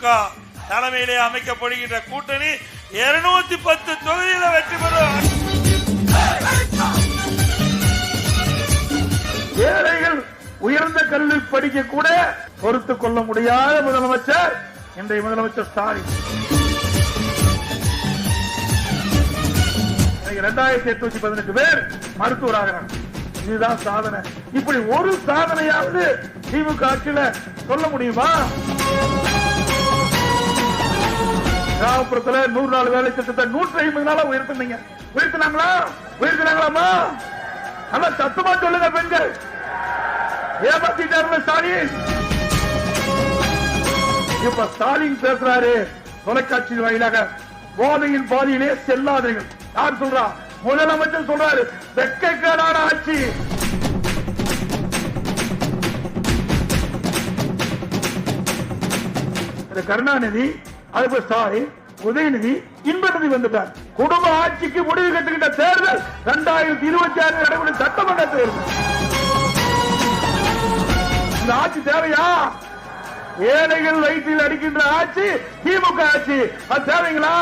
திமுக தலைமையிலே அமைக்கப்படுகின்ற கூட்டணி 210 தொகுதியில வெற்றி பெறும். ஏழைகள் உயர்ந்த கல்வி படிக்க கூட பொறுத்துக் கொள்ள முடியாத முதலமைச்சர் இன்றைய முதலமைச்சர் ஸ்டாலின். 2818 பேர் மருத்துவராகிறார். இதுதான் சாதனை. இப்படி ஒரு சாதனையாவது திமுக ஆட்சியில சொல்ல முடியுமா? கிராமப்புறத்துல 100 நாள் வேலை திட்டத்தை 150 நாளா உயர்த்தினீங்க. உயர்த்தினாங்களாமா? நல்லா சத்தமா சொல்லுங்க பெண்கள். ஏமாத்திட்டாரு ஸ்டாலின். இப்ப ஸ்டாலின் பேசுறாரு தொலைக்காட்சி வாயிலாக, போதையின் பாதையிலே செல்லாதீர்கள். யார் சொல்றா? முதலமைச்சர் சொல்றாரு. வெட்கக்கேடான ஆட்சி. கருணாநிதி, அதுபோல் ஸ்டாலின், உதயநிதி, இன்பநிதி வந்துட்டார். குடும்ப ஆட்சிக்கு முடிவு கட்டுகின்ற தேர்தல் 2026 நடைபெறும் சட்டமன்ற தேர்தல். இந்த ஆட்சி தேவையா? ஏழைகள் வயிற்றில் அடிக்கின்ற ஆட்சி திமுக ஆட்சி. அது தேவைங்களா?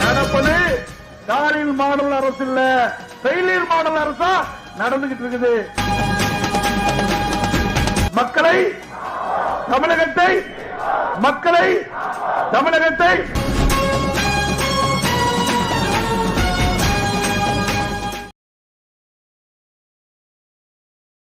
நடப்பது ஸ்டாலின் மாடல் அரசு இல்ல, ஃபெயிலியர் மாடல் அரசா நடந்துகிட்டு இருக்குது. மக்களை தமிழகத்தை